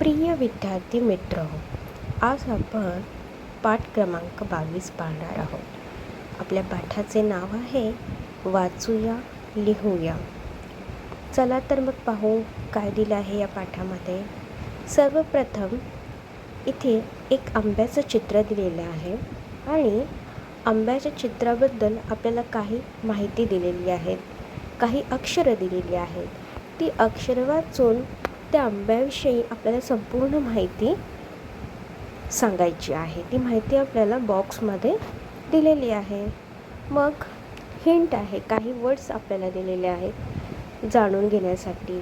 प्रिय विद्यार्थी मित्र हो, आज आपण पाठ क्रमांक 22 पाहणार आहोत. आपल्या पाठाचे नाव आहे वाचूया लिहूया. चला तर मग पाहू काय दिलं आहे या पाठामध्ये. सर्वप्रथम इथे एक आंब्याचं चित्र दिलेलं आहे आणि आंब्याच्या चित्राबद्दल आपल्याला काही माहिती दिलेली आहे, काही अक्षरं दिलेली आहेत. ती अक्षरं वाचून त्या आंब्याविषयी आपल्याला संपूर्ण माहिती सांगायची आहे. ती माहिती आपल्याला बॉक्समध्ये दिलेली आहे. मग हिंट आहे, काही वर्ड्स आपल्याला दिलेले आहेत जाणून घेण्यासाठी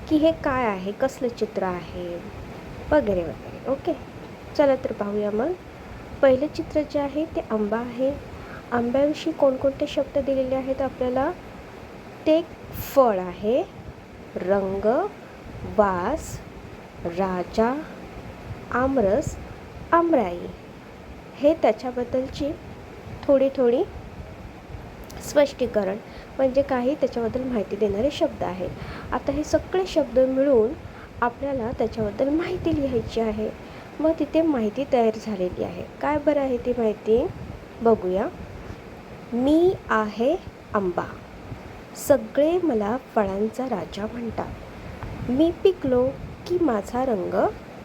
की हे काय आहे, कसलं चित्र आहे वगैरे वगैरे. ओके, चला तर पाहूया. मग पहिलं चित्र जे आहे ते आंबा आहे. आंब्याविषयी कोणकोणते शब्द दिलेले आहेत आपल्याला. ते एक फळ आहे, रंग, वास, राजा, आमरस, आमराई. हे त्याच्याबद्दलची थोडी स्पष्टीकरण म्हणजे काही त्याच्याबद्दल माहिती देणारे शब्द आहेत. आता हे सगळे शब्द मिळून आपल्याला त्याच्याबद्दल माहिती लिहायची आहे. मग तिथे माहिती तयार झालेली आहे. काय बरं आहे ती माहिती बघूया. मी आहे आंबा, सगळे मला फळांचा राजा म्हणतात. मी पिकलो की माझा रंग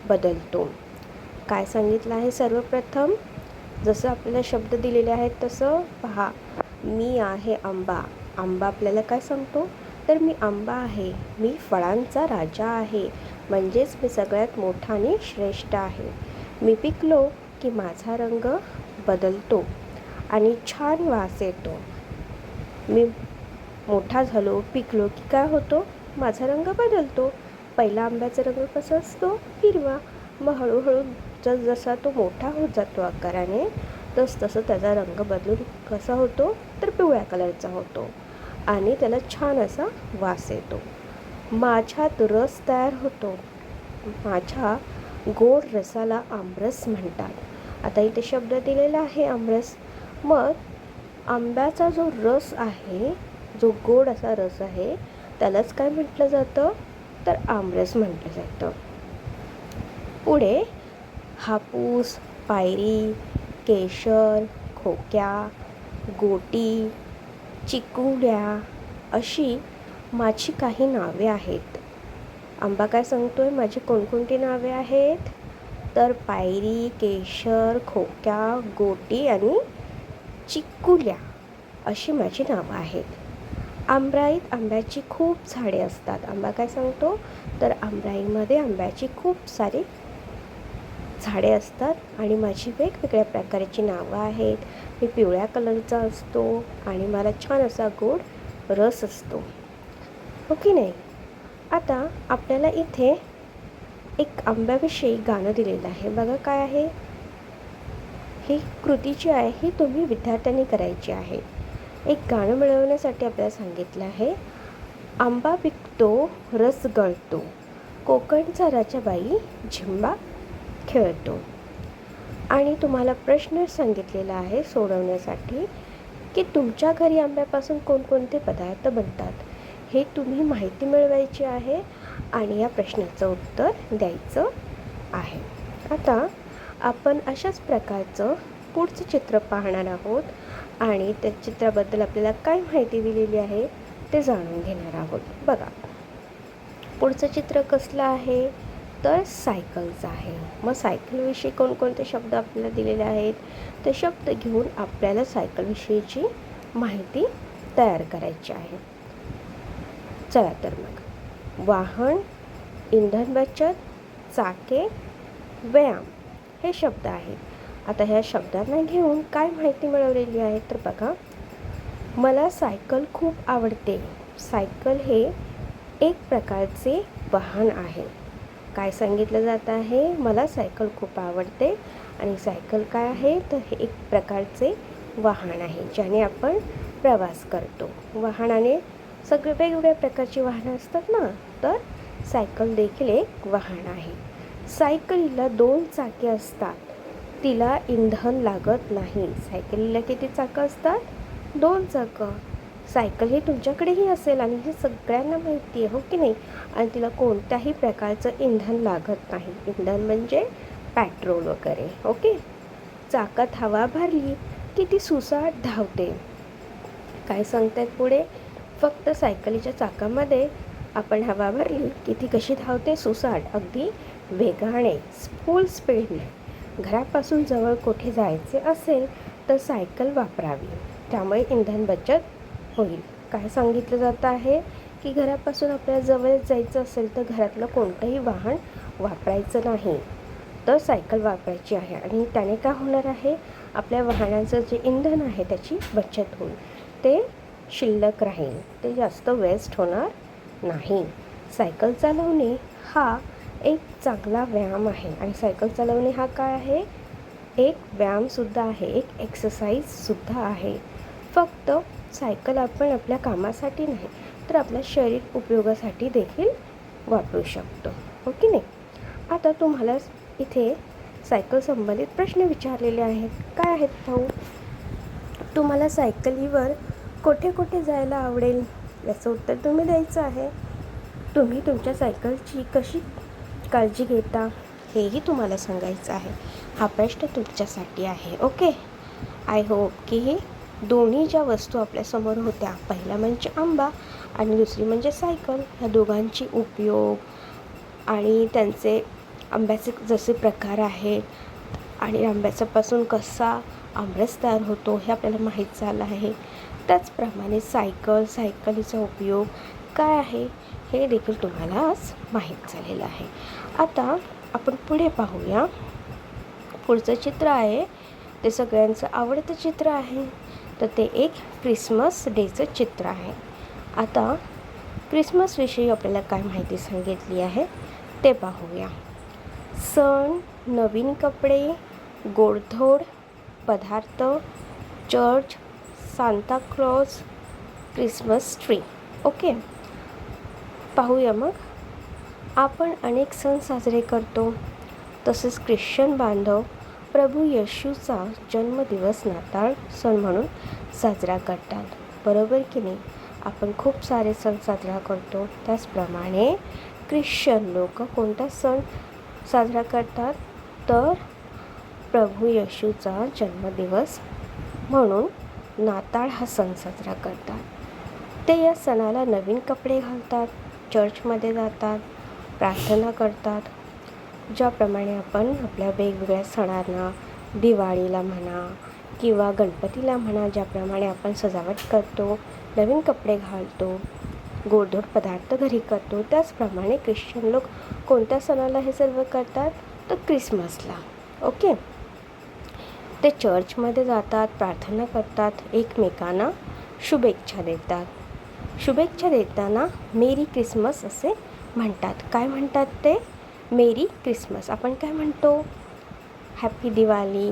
बदलतो. काय सांगितलं आहे सर्वप्रथम, जसं आपल्याला शब्द दिलेले आहेत तसं पहा. मी आहे आंबा. आंबा आपल्याला काय सांगतो, तर मी आंबा आहे, मी फळांचा राजा आहे, म्हणजेच मी सगळ्यात मोठा आणि श्रेष्ठ आहे. मी पिकलो की माझा रंग बदलतो आणि छान वास येतो. मी मोठा झालो, पिकलो की काय होतो, माझा रंग बदलतो. पहिला आंब्याचा रंग कसा असतो, हिरवा. मग हळूहळू जसा तो मोठा होत जातो आकाराने, तसं त्याचा रंग बदलून कसा होतो, तर पिवळ्या कलरचा होतो आणि त्याला छान असा वास येतो. माझ्यात रस तयार होतो. माझ्या गोड रसाला आमरस म्हणतात. आता इथे शब्द दिलेला आहे आमरस. मग आंब्याचा जो रस आहे, जो गोड असा रस आहे, त्यालाच काय म्हटलं जातं, तर आमरस म्हटलं जातं. पुढे हापूस, पायरी, केशर, खोक्या, गोटी, चिकुड्या अशी माझी काही नावे आहेत. आंबा काय सांगतोय, माझी कोणकोणती नावे आहेत, तर पायरी, केशर, खोक्या, गोटी आणि चिकुल्या अशी माझी नावं आहेत. आंब्याईत आंब्याची खूप झाडे असतात. आंबा काय सांगतो, तर आंब्याईमध्ये आंब्याची खूप सारी झाडे असतात आणि माझी वेगवेगळ्या प्रकारची नावं आहेत. मी पिवळ्या कलरचा असतो आणि मला छान असा गोड रस असतो. हो की नाही. आता आपल्याला इथे एक आंब्याविषयी गाणं दिलेलं आहे. बघा काय आहे, ही कृती जी आहे ही तुम्ही विद्यार्थ्यांनी करायची आहे. एक गाणं मिळवण्यासाठी आपल्याला सांगितलं आहे. आंबा पिकतो, रस गळतो, कोकणचा राजाबाई झिंबा खेळतो. आणि तुम्हाला प्रश्न सांगितलेला आहे सोडवण्यासाठी की तुमच्या घरी आंब्यापासून कोणकोणते पदार्थ बनतात, हे तुम्ही माहिती मिळवायची आहे आणि या प्रश्नाचं उत्तर द्यायचं आहे. आता आपण अशाच प्रकारचं पुढचं चित्र पाहणार आहोत आणि त्या चित्राबद्दल आपल्याला काय माहिती दिलेली आहे ते जाणून घेणार आहोत. बघा, पुढचं चित्र कसलं आहे, तर सायकलचं आहे. मग सायकलविषयी कोणकोणते शब्द आपल्याला दिलेले आहेत, ते शब्द घेऊन आपल्याला सायकलविषयीची माहिती तयार करायची आहे. चला तर मग, वाहन, इंधन बचत, चाके, व्यायाम हे शब्द आहेत. आता ह्या शब्दांना घेऊन काय माहिती मिळवलेली आहे, तर बघा. मला सायकल खूप आवडते. सायकल हे एक प्रकारचे वाहन आहे. काय सांगितलं जात आहे, मला सायकल खूप आवडते आणि सायकल काय आहे, तर हे एक प्रकारचे वाहन आहे ज्याने आपण प्रवास करतो. वाहनाने सगळे वेगवेगळ्या प्रकारची वाहनं असतात ना, तर सायकल देखील एक वाहन आहे. सायकलीला 2 चाके असतात, तिला इंधन लागत नाही. सायकलीला किती चाकं असतात, 2 चाकं. सायकल ही तुमच्याकडेही असेल आणि हे सगळ्यांना माहिती आहे, हो की नाही? आणि तिला कोणत्याही प्रकारचं इंधन लागत नाही. इंधन म्हणजे पेट्रोल वगैरे, ओके. चाकात हवा भरली की ती सुसाट धावते. काय सांगतायत पुढे? फक्त सायकलीच्या चाकामध्ये आपण हवा भरली की ती कशी धावते? सुसाट, अगदी वेगाने, फुल स्पीडने. घरापासून जवळ कुठे जायचे असेल तर सायकल वापरावी, त्यामुळे इंधन बचत होईल. काय सांगितलं जातं आहे की घरापासून आपल्याला जवळ जायचं असेल तर घरातलं कोणतंही वाहन वापरायचं नाही, तर सायकल वापरायची आहे. आणि त्याने काय होणार आहे? आपल्या वाहनाचं जे इंधन आहे त्याची बचत होईल, ते शिल्लक राहील, ते जास्त वेस्ट होणार नाही. सायकल चालवणे हा एक चांगला व्यायाम आहे. आणि सायकल चालवणे हा काय आहे? एक व्यायामसुद्धा आहे, एक एक्सरसाइजसुद्धा आहे. फक्त सायकल आपण आपल्या कामासाठी नाही तर आपल्या शरीर उपयोगासाठी देखील वापरू शकतो, हो की नाही? आता तुम्हाला इथे सायकल संबंधित प्रश्न विचारलेले आहेत. काय आहेत भाऊ? तुम्हाला सायकलीवर कुठे कुठे जायला आवडेल? याचं उत्तर तुम्ही द्यायचं आहे. तुम्ही तुमच्या सायकलची कशी काळजी घेता हेही तुम्हाला सांगायचं आहे. हा प्रश्न तुमच्यासाठी आहे, ओके. आय होप की हे दोन्ही ज्या वस्तू आपल्यासमोर होत्या, पहिला म्हणजे आंबा आणि दुसरी म्हणजे सायकल, ह्या दोघांची उपयोग आणि त्यांचे आंब्याचे जसे प्रकार आहेत आणि आंब्याच्यापासून कसा आमरस तयार होतो हे आपल्याला माहीत झालं आहे. त्याचप्रमाणे सायकलीचा उपयोग काय आहे हे देखील तुम्हाला आज माहीत झालेलं आहे. आता आपण पुढे पाहूया. पुढचं चित्र आहे ते सगळ्यांचं आवडतं चित्र आहे, तर ते एक क्रिसमस डेचं चित्र आहे. आता क्रिसमसविषयी आपल्याला काय माहिती सांगितली आहे ते पाहूया. सण, नवीन कपडे, गोडधोड पदार्थ, church, Santa Claus, Christmas tree, okay. पाहूया मग. आपण अनेक सण साजरे करतो. तसेच ख्रिश्चन बांधव प्रभू येशूचा जन्मदिवस नाताळ सण म्हणून साजरा करतात, बरोबर की नाही? आपण खूप सारे सण साजरा करतो. त्याचप्रमाणे ख्रिश्चन लोक कोणता सण साजरा करतात? तर प्रभू येशूचा जन्मदिवस म्हणून नाताळ हा सण साजरा करतात. ते या सणाला नवीन कपडे घालतात, चर्चमध्ये जातात, प्रार्थना करतात. ज्याप्रमाणे आपण आपल्या वेगवेगळ्या सणांना, दिवाळीला म्हणा किंवा गणपतीला म्हणा, ज्याप्रमाणे आपण सजावट करतो, नवीन कपडे घालतो, गोडधोड पदार्थ घरी करतो, त्याचप्रमाणे ख्रिश्चन लोक कोणत्या सणाला हे सर्व करतात? तर क्रिसमसला, ओके. ते चर्चमध्ये जातात, प्रार्थना करतात, एकमेकांना शुभेच्छा देतात. शुभेच्छा देताना मेरी क्रिसमस असे म्हणतात. काय म्हणतात ते? मेरी क्रिसमस. आपण काय म्हणतो? हॅपी दिवाळी,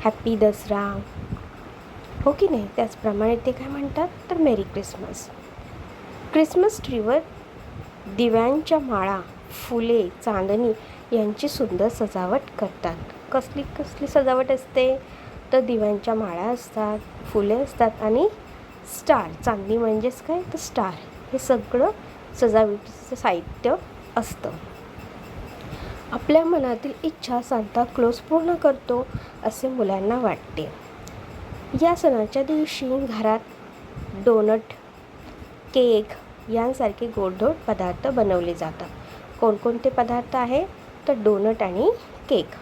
हॅपी दसरा, हो की नाही? त्याचप्रमाणे ते काय म्हणतात? तर मेरी क्रिसमस. क्रिसमस ट्रीवर दिव्यांच्या माळा, फुले, चांदणी यांची सुंदर सजावट करतात. कसली कसली सजावट असते? तर दिव्यांच्या माळा असतात, फुले असतात आणि स्टार, चांदणी म्हणजेच काय? तर स्टार, हे सगळं सजावटीचं साहित्य असतं. आपल्या मनातील इच्छा सांता क्लॉज पूर्ण करतो असे मुलांना वाटते. या सणाच्या दिवशी घरात डोनट, केक यांसारखे गोडधोड पदार्थ बनवले जातात. कोणकोणते पदार्थ आहे? तर डोनट आणि केक.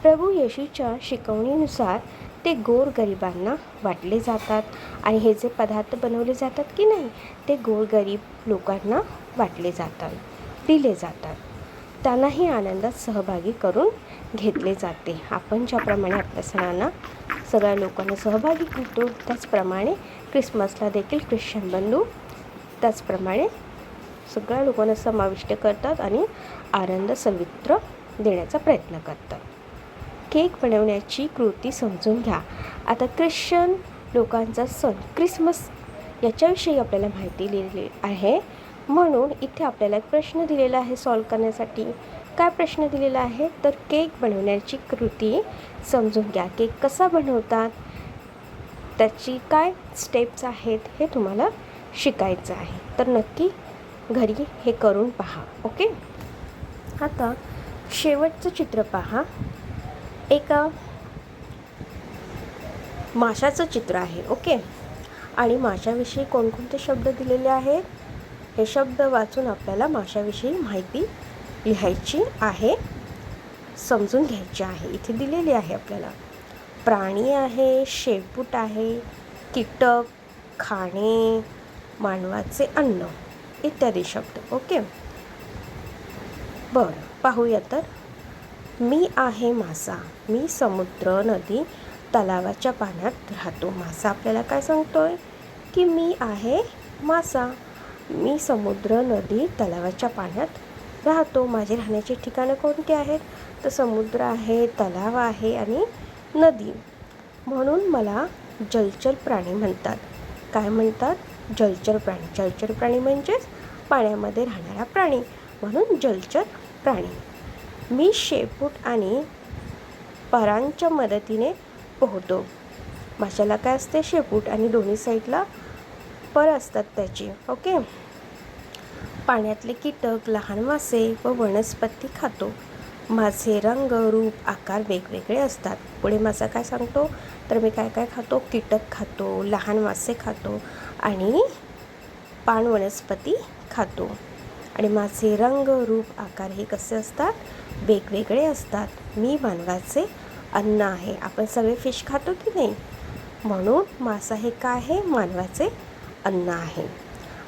प्रभू येशूच्या शिकवणीनुसार ते गोरगरिबांना वाटले जातात आणि हे जे पदार्थ बनवले जातात की नाही, ते गोरगरीब लोकांना वाटले जातात, दिले जातात. त्यांनाही आनंदात सहभागी करून घेतले जाते. आपण ज्याप्रमाणे आपल्या सणांना सगळ्या लोकांना सहभागी करतो, त्याचप्रमाणे क्रिसमसला देखील ख्रिश्चन बंधू त्याचप्रमाणे सगळ्या लोकांना समाविष्ट करतात आणि आनंद सर्वत्र देण्याचा प्रयत्न करतात. केक बनवण्याची कृती समजून घ्या. आता ख्रिश्चन लोकांचा सण क्रिसमस याच्याविषयी आपल्याला माहिती दिलेली आहे, म्हणून इथे आपल्याला एक प्रश्न दिलेला आहे सॉल्व करण्यासाठी. काय प्रश्न दिलेला आहे? तर केक बनवण्याची कृती समजून घ्या. केक कसा बनवतात त्याची काय स्टेप्स आहेत हे तुम्हाला शिकायचं आहे. तर नक्की घरी हे करून पहा. ओके. आता शेवटचं चित्र पहा. एका माशाचं चित्र आहे. ओके. आणि माशाविषयी कोणकोणते शब्द दिलेले आहेत हे शब्द वाचून आपल्याला माशाविषयी माहिती लिहायची आहे, समजून घ्यायची आहे. इथे दिलेली आहे आपल्याला. प्राणी आहे, शेपूट आहे, कीटक, खाणे, मानवाचे अन्न इत्यादी शब्द. ओके. बरं, पाहूया तर. मी आहे मासा, मी समुद्र, नदी, तलावाच्या पाण्यात राहतो. मासा आपल्याला काय सांगतोय की मी आहे मासा, मी समुद्र, नदी, तलावाच्या पाण्यात राहतो. माझे राहण्याचे ठिकाणं कोणते आहेत? तर समुद्र आहे, तलाव आहे आणि नदी. म्हणून मला जलचर प्राणी म्हणतात. काय म्हणतात? जलचर प्राणी. जलचर प्राणी म्हणजेच पाण्यामध्ये राहणारा प्राणी, म्हणून जलचर प्राणी. मी शेपूट आणि परांच्या मदतीने पोहतो. माशाला काय असते? शेपूट आणि दोन्ही साईडला पर असतात त्याची. ओके. पाण्यातले कीटक, लहान मासे व वनस्पती खातो. माझे रंग, रूप, आकार वेगवेगळे असतात. पुढे मासा काय सांगतो? तर मी काय काय खातो? कीटक खातो, लहान मासे खातो आणि पान वनस्पती खातो. आणि माझे रंग, रूप, आकार हे कसे असतात? वेगवेगळे असतात. मी मानवाचे अन्न आहे. आपण सगळे फिश खातो की नाही? म्हणून मासा हे काय आहे? मानवाचे अन्न आहे.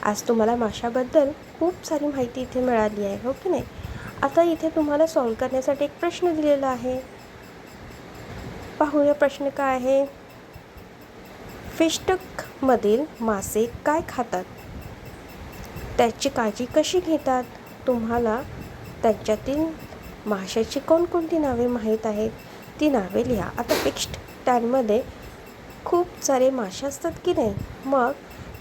आज तुम्हाला माशाबद्दल खूप सारी माहिती इथे मिळाली आहे, हो की नाही? आता इथे तुम्हाला सॉल्व करण्यासाठी एक प्रश्न दिलेला आहे. पाहूया प्रश्न काय आहे. फिश टँकमधील मासे काय खातात? त्याची काळजी कशी घेतात? तुम्हाला त्यांच्यातील माशाची कोणकोणती नावे माहीत आहेत ती नावे लिहा. आता फिश टँकमध्ये खूप सारे मासे असतात की नाही? मग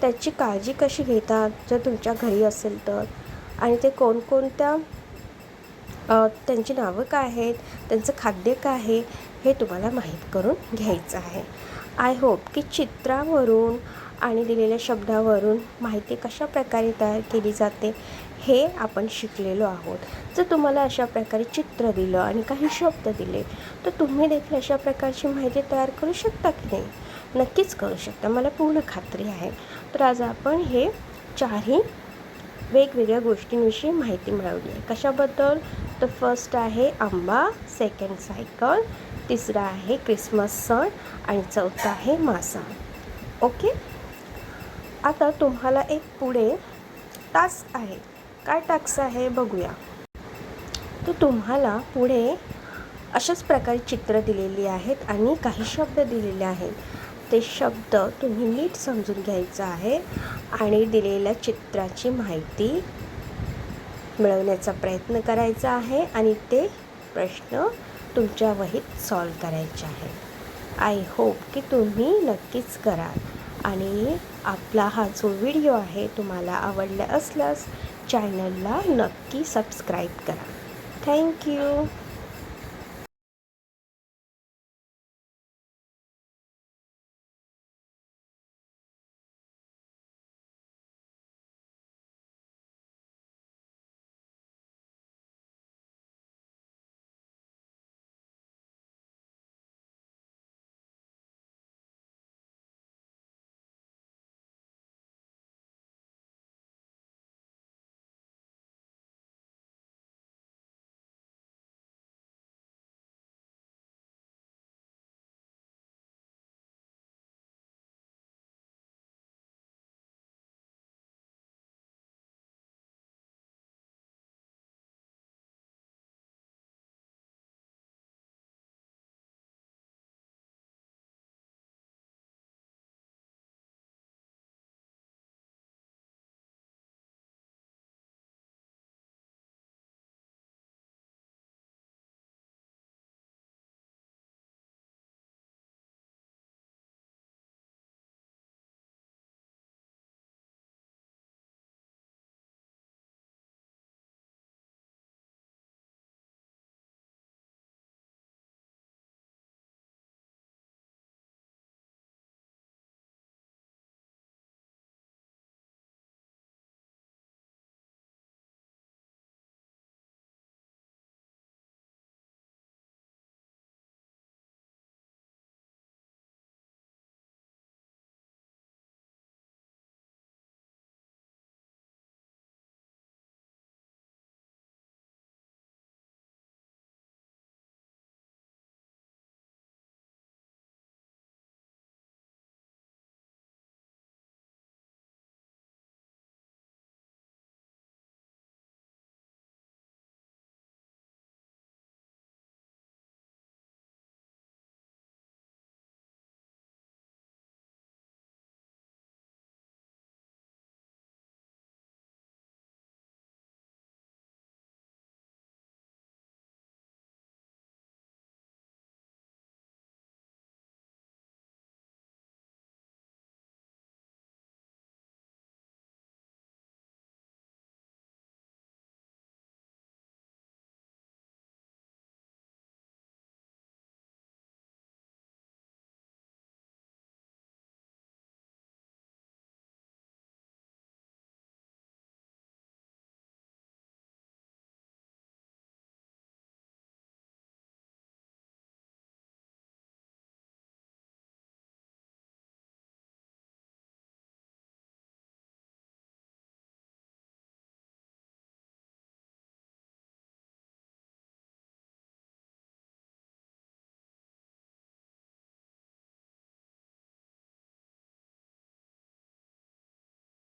त्याची काळजी कशी घेतात जर तुमच्या घरी असेल तर? आणि ते कोणकोणत्या त्यांची नावं काय आहेत, त्यांचं खाद्य काय आहे हे तुम्हाला माहीत करून घ्यायचं आहे. आय होप की चित्रावरून आणि दिलेल्या शब्दावरून माहिती कशा प्रकारे तयार केली जाते हे आपण शिकलेलो आहोत. जर तुम्हाला अशा प्रकारे चित्र दिलं आणि काही शब्द दिले तर तुम्ही देखील अशा प्रकारची माहिती तयार करू शकता की नाही? नक्कीच करू शकता, मला पूर्ण खात्री आहे. तर आज आपण हे चारही वेगवेगळ्या गोष्टींविषयी माहिती मिळवली आहे. कशाबद्दल? तर फर्स्ट आहे आंबा, सेकंड सायकल, तिसरा आहे क्रिसमस सण आणि चौथा आहे मासा. ओके. आता तुम्हाला एक पुढे टास्क आहे. काय टास्क आहे बघूया. तर तुम्हाला पुढे अशाच प्रकारे चित्र दिलेली आहेत आणि काही शब्द दिलेले आहेत. ते शब्द तुम्ही नीट समजून घ्यायचं आहे आणि दिलेल्या चित्राची माहिती मिळवण्याचा प्रयत्न करायचा आहे आणि ते प्रश्न तुमच्या वहीत सॉल्व करायचे आहे. आय होप की तुम्ही नक्कीच कराल. आणि आपला हा जो व्हिडिओ आहे तुम्हाला आवडला असल्यास चॅनलला नक्की सबस्क्राईब करा. थँक्यू.